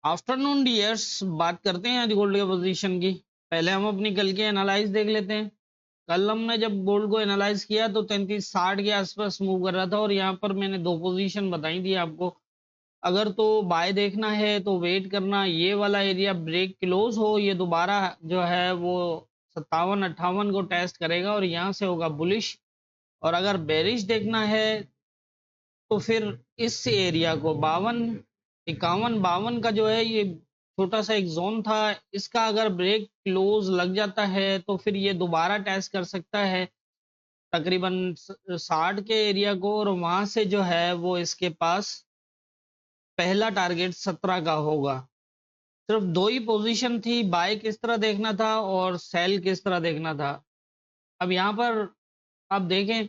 Afternoon dears, बात करते हैं आज गोल्ड के पोजीशन की। पहले हम अपनी कल की एनालाइज देख लेते हैं। कल हमने जब गोल्ड को एनालाइज किया तो 3360 के आसपास मूव कर रहा था और यहाँ पर मैंने दो पोजीशन बताई थी आपको। अगर तो बाय देखना है तो वेट करना, ये वाला एरिया ब्रेक क्लोज हो, ये दोबारा जो है वो 57-58 को टेस्ट करेगा और यहाँ से होगा बुलिश। और अगर बेरिश देखना है तो फिर इस एरिया को 52-51 का जो है ये छोटा सा एक जोन था, इसका अगर ब्रेक क्लोज लग जाता है तो फिर ये दोबारा टेस्ट कर सकता है तकरीबन 60 के एरिया को, और वहां से जो है वो इसके पास पहला टारगेट 17 का होगा। सिर्फ दो ही पोजीशन थी, बाय किस तरह देखना था और सेल किस तरह देखना था। अब यहाँ पर आप देखें,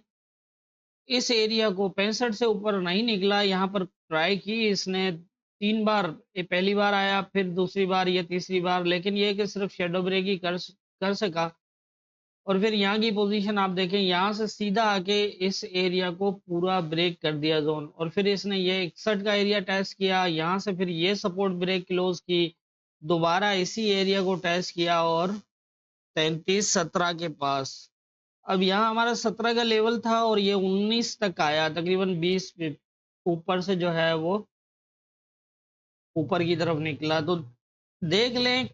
इस एरिया को 65 से ऊपर नहीं निकला, यहाँ पर ट्राई की इसने 3 बार। ये पहली बार आया, फिर दूसरी बार, ये तीसरी बार, लेकिन ये कि सिर्फ शेडो ब्रेक ही कर सका। और फिर यहाँ की पोजीशन आप देखें, यहाँ से सीधा आके इस एरिया को पूरा ब्रेक कर दिया जोन, और फिर इसने ये 61 का एरिया टेस्ट किया, यहाँ से फिर ये सपोर्ट ब्रेक क्लोज की, दोबारा इसी एरिया को टेस्ट किया और 33-17 के पास। अब यहाँ हमारा 17 का लेवल था और ये 19 तक आया, तकरीबन 20 ऊपर से जो है वो ऊपर की तरफ निकला। तो देख लें,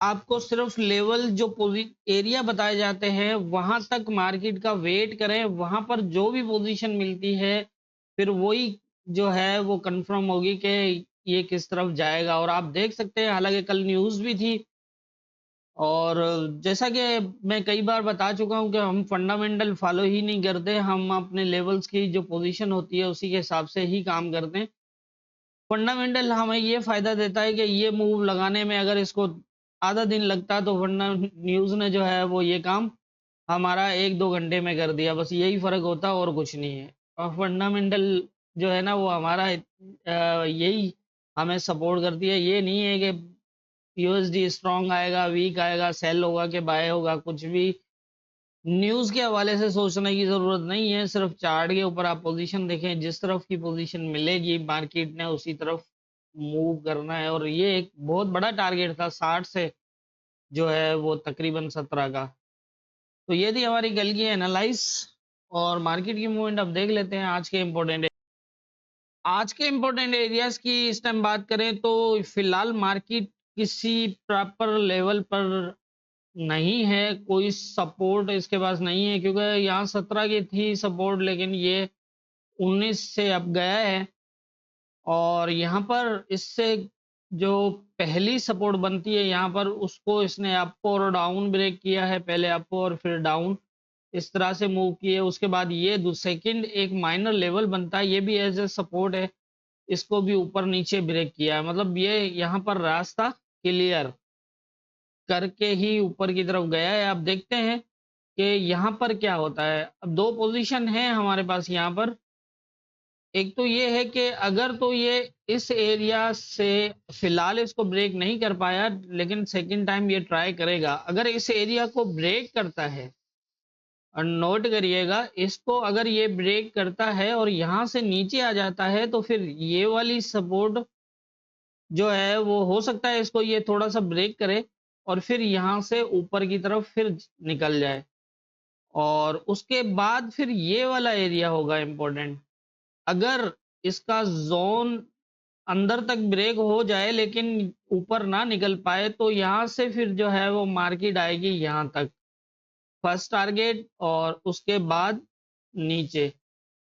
आपको सिर्फ लेवल जो एरिया बताए जाते हैं वहां तक मार्केट का वेट करें, वहां पर जो भी पोजीशन मिलती है फिर वही जो है वो कंफर्म होगी कि ये किस तरफ जाएगा। और आप देख सकते हैं, हालांकि कल न्यूज़ भी थी, और जैसा कि मैं कई बार बता चुका हूं कि हम फंडामेंटल फॉलो ही नहीं करते, हम अपने लेवल्स की जो पोजीशन होती है उसी के हिसाब से ही काम करते हैं। फंडामेंटल हमें ये फायदा देता है कि ये मूव लगाने में अगर इसको आधा दिन लगता तो फंडा न्यूज़ ने जो है वो ये काम हमारा 1-2 घंटे में कर दिया, बस यही फर्क होता और कुछ नहीं है। और फंडामेंटल जो है ना वो हमारा यही हमें सपोर्ट करती है। ये नहीं है कि यूएसडी स्ट्रांग आएगा, वीक आएगा, सेल होगा कि बाय होगा, कुछ भी न्यूज़ के हवाले से सोचने की ज़रूरत नहीं है। सिर्फ चार्ट के ऊपर आप पोजीशन देखें, जिस तरफ की पोजीशन मिलेगी मार्केट ने उसी तरफ मूव करना है। और ये एक बहुत बड़ा टारगेट था 60 से जो है वो तकरीबन 17 का। तो ये थी हमारी कल की एनालाइज, और मार्केट की मूवमेंट अब देख लेते हैं आज के इम्पोर्टेंट एरियाज की। इस टाइम बात करें तो फिलहाल मार्केट किसी प्रॉपर लेवल पर नहीं है, कोई सपोर्ट इसके पास नहीं है, क्योंकि यहाँ 17 की थी सपोर्ट, लेकिन ये 19 से अब गया है। और यहाँ पर इससे जो पहली सपोर्ट बनती है यहाँ पर, उसको इसने अप और डाउन ब्रेक किया है, पहले अप और फिर डाउन इस तरह से मूव किए। उसके बाद ये सेकंड एक माइनर लेवल बनता है, ये भी एज ए सपोर्ट है, इसको भी ऊपर नीचे ब्रेक किया है। मतलब ये यहाँ पर रास्ता क्लियर करके ही ऊपर की तरफ गया है। अब देखते हैं कि यहाँ पर क्या होता है। अब दो पोजीशन है हमारे पास यहाँ पर। एक तो ये है कि अगर तो ये इस एरिया से फिलहाल इसको ब्रेक नहीं कर पाया, लेकिन सेकंड टाइम ये ट्राई करेगा। अगर इस एरिया को ब्रेक करता है, और नोट करिएगा इसको, अगर ये ब्रेक करता है और यहाँ से नीचे आ जाता है तो फिर ये वाली सपोर्ट जो है वो हो सकता है इसको ये थोड़ा सा ब्रेक करे और फिर यहाँ से ऊपर की तरफ फिर निकल जाए, और उसके बाद फिर ये वाला एरिया होगा इम्पोर्टेंट। अगर इसका जोन अंदर तक ब्रेक हो जाए लेकिन ऊपर ना निकल पाए तो यहाँ से फिर जो है वो मार्केट आएगी यहाँ तक, फर्स्ट टारगेट, और उसके बाद नीचे।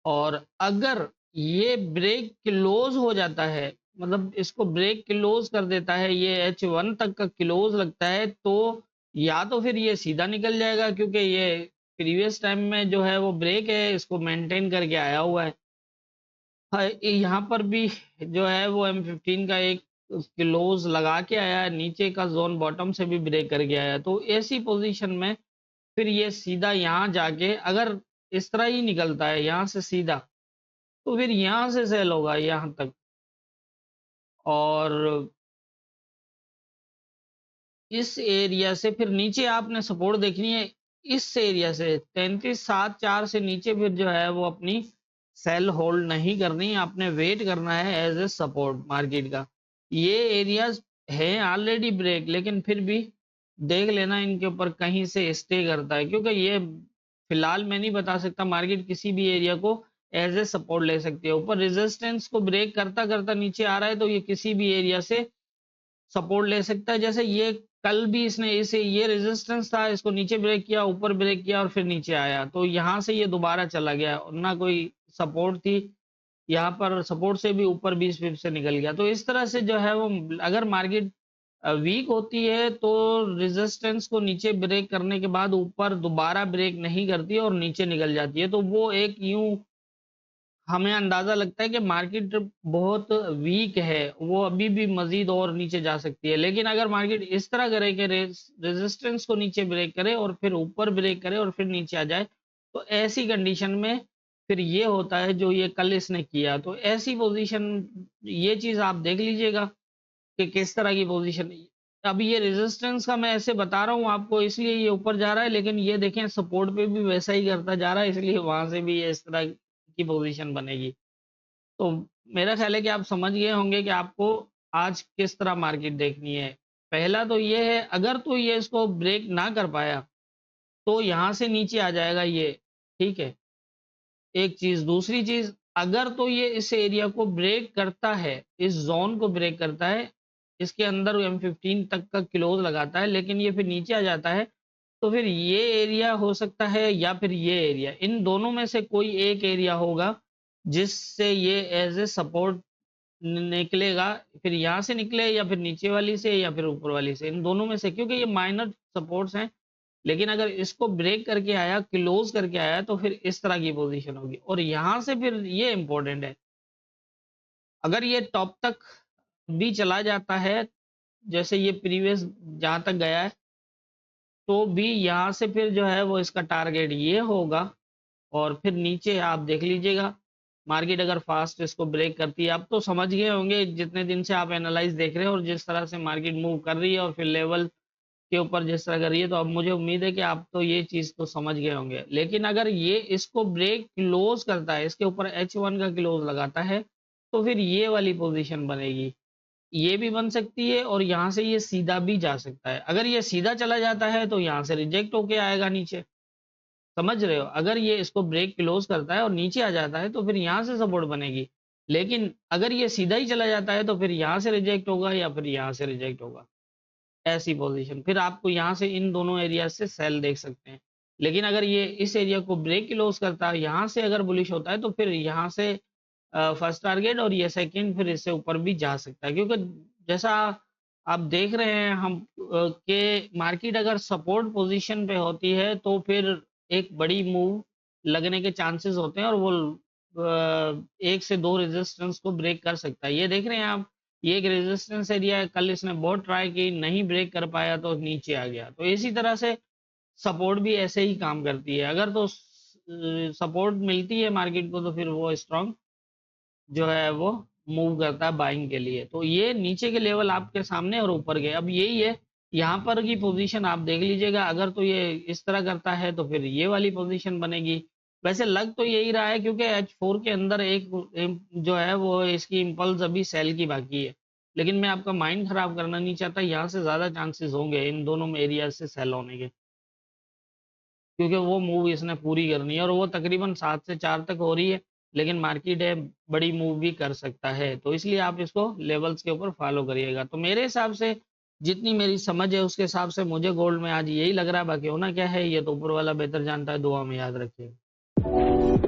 और अगर ये ब्रेक क्लोज हो जाता है, मतलब इसको ब्रेक क्लोज कर देता है, ये H1 तक का क्लोज लगता है, तो या तो फिर ये सीधा निकल जाएगा, क्योंकि ये प्रीवियस टाइम में जो है वो ब्रेक है, इसको मेंटेन करके आया हुआ है। हाँ, यहाँ पर भी जो है वो M15 का एक क्लोज लगा के आया है, नीचे का जोन बॉटम से भी ब्रेक करके आया है। तो ऐसी पोजीशन में फिर ये सीधा यहाँ जाके अगर इस तरह ही निकलता है यहाँ से सीधा, तो फिर यहाँ से सेल होगा यहाँ तक। और इस एरिया से फिर नीचे आपने सपोर्ट देखनी है, इस एरिया से 33.74 से नीचे फिर जो है वो अपनी सेल होल्ड नहीं करनी, आपने वेट करना है एज ए सपोर्ट मार्केट का। ये एरियाज हैं ऑलरेडी ब्रेक, लेकिन फिर भी देख लेना इनके ऊपर कहीं से स्टे करता है, क्योंकि ये फिलहाल मैं नहीं बता सकता, मार्केट किसी भी एरिया को एज ए सपोर्ट ले सकती है। ऊपर रेजिस्टेंस को ब्रेक करता करता नीचे आ रहा है तो ये किसी भी एरिया से सपोर्ट ले सकता है। जैसे ये कल भी इसने इसे ये रेजिस्टेंस था, इसको नीचे ब्रेक किया, ऊपर ब्रेक किया और फिर नीचे आया, तो यहाँ से ये दोबारा चला गया और ना कोई सपोर्ट थी, यहाँ पर सपोर्ट से भी ऊपर 20 पिप से निकल गया। तो इस तरह से जो है वो, अगर मार्केट वीक होती है तो रेजिस्टेंस को नीचे ब्रेक करने के बाद ऊपर दोबारा ब्रेक नहीं करती है और नीचे निकल जाती है, तो वो एक यूं हमें अंदाजा लगता है कि मार्केट बहुत वीक है, वो अभी भी मजीद और नीचे जा सकती है। लेकिन अगर मार्केट इस तरह करे कि रेजिस्टेंस को नीचे ब्रेक करे और फिर ऊपर ब्रेक करे और फिर नीचे आ जाए, तो ऐसी कंडीशन में फिर ये होता है जो ये कल इसने किया। तो ऐसी पोजीशन, ये चीज आप देख लीजिएगा कि किस तरह की पोजीशन। अभी ये रेजिस्टेंस का मैं ऐसे बता रहा हूँ आपको, इसलिए ये ऊपर जा रहा है, लेकिन ये देखें सपोर्ट पे भी वैसा ही करता जा रहा है, इसलिए वहां से भी ये इस तरह की पोजीशन बनेगी। तो मेरा ख्याल है कि आप समझ गए होंगे कि आपको आज किस तरह मार्केट देखनी है। पहला तो ये है, अगर तो ये इसको ब्रेक ना कर पाया तो यहाँ से नीचे आ जाएगा ये, ठीक है, एक चीज। दूसरी चीज, अगर तो ये इस एरिया को ब्रेक करता है, इस जोन को ब्रेक करता है, इसके अंदर M15 तक का क्लोज लगाता है, लेकिन ये फिर नीचे आ जाता है, तो फिर ये एरिया हो सकता है या फिर ये एरिया, इन दोनों में से कोई एक एरिया होगा जिससे ये एज ए सपोर्ट निकलेगा। फिर यहाँ से निकले या फिर नीचे वाली से या फिर ऊपर वाली से, इन दोनों में से, क्योंकि ये माइनर सपोर्ट्स हैं। लेकिन अगर इसको ब्रेक करके आया, क्लोज करके आया, तो फिर इस तरह की पोजीशन होगी। और यहाँ से फिर ये इंपॉर्टेंट है, अगर ये टॉप तक भी चला जाता है, जैसे ये प्रीवियस जहां तक गया है, तो भी यहाँ से फिर जो है वो इसका टारगेट ये होगा। और फिर नीचे आप देख लीजिएगा, मार्केट अगर फास्ट इसको ब्रेक करती है, अब तो समझ गए होंगे जितने दिन से आप एनालाइज देख रहे हैं और जिस तरह से मार्केट मूव कर रही है और फिर लेवल के ऊपर जिस तरह कर रही है, तो अब मुझे उम्मीद है कि आप तो ये चीज तो समझ गए होंगे। लेकिन अगर ये इसको ब्रेक क्लोज करता है, इसके ऊपर H1 का क्लोज लगाता है, तो फिर ये वाली पोजीशन बनेगी, ये भी बन सकती है और यहाँ से ये सीधा भी जा सकता है। अगर ये सीधा चला जाता है तो यहाँ से रिजेक्ट होके आएगा नीचे, समझ रहे हो। अगर ये इसको ब्रेक क्लोज करता है और नीचे आ जाता है तो फिर यहाँ से सपोर्ट बनेगी। लेकिन अगर ये सीधा ही चला जाता है तो फिर यहाँ से रिजेक्ट होगा या फिर यहाँ से रिजेक्ट होगा, ऐसी पोजीशन। फिर आपको यहाँ से इन दोनों एरिया से सेल देख सकते हैं। लेकिन अगर ये इस एरिया को ब्रेक क्लोज करता है, यहाँ से अगर बुलिश होता है, तो फिर यहाँ से फर्स्ट टारगेट और ये सेकंड, फिर इससे ऊपर भी जा सकता है। क्योंकि जैसा आप देख रहे हैं हम कि मार्केट अगर सपोर्ट पोजीशन पे होती है तो फिर एक बड़ी मूव लगने के चांसेस होते हैं और वो एक से दो रेजिस्टेंस को ब्रेक कर सकता है। ये देख रहे हैं आप, ये एक रेजिस्टेंस एरिया है, कल इसने बहुत ट्राई की, नहीं ब्रेक कर पाया तो नीचे आ गया। तो इसी तरह से सपोर्ट भी ऐसे ही काम करती है, अगर तो सपोर्ट मिलती है मार्केट को तो फिर वो स्ट्रांग जो है वो मूव करता है बाइंग के लिए। तो ये नीचे के लेवल आपके सामने और ऊपर के, अब यही है, यहाँ पर की पोजीशन आप देख लीजिएगा। अगर तो ये इस तरह करता है तो फिर ये वाली पोजीशन बनेगी। वैसे लग तो यही रहा है, क्योंकि H4 के अंदर एक जो है वो इसकी इम्पल्स अभी सेल की बाकी है। लेकिन मैं आपका माइंड खराब करना नहीं चाहता, यहाँ से ज्यादा चांसेस होंगे इन दोनों एरिया से सेल होने के, क्योंकि वो मूव इसने पूरी करनी है और वो तकरीबन 7 से 4 तक हो रही है। लेकिन मार्केट है, बड़ी मूव भी कर सकता है, तो इसलिए आप इसको लेवल्स के ऊपर फॉलो करिएगा। तो मेरे हिसाब से, जितनी मेरी समझ है उसके हिसाब से मुझे गोल्ड में आज यही लग रहा है। बाकी होना क्या है ये तो ऊपर वाला बेहतर जानता है। दुआ में याद रखिएगा।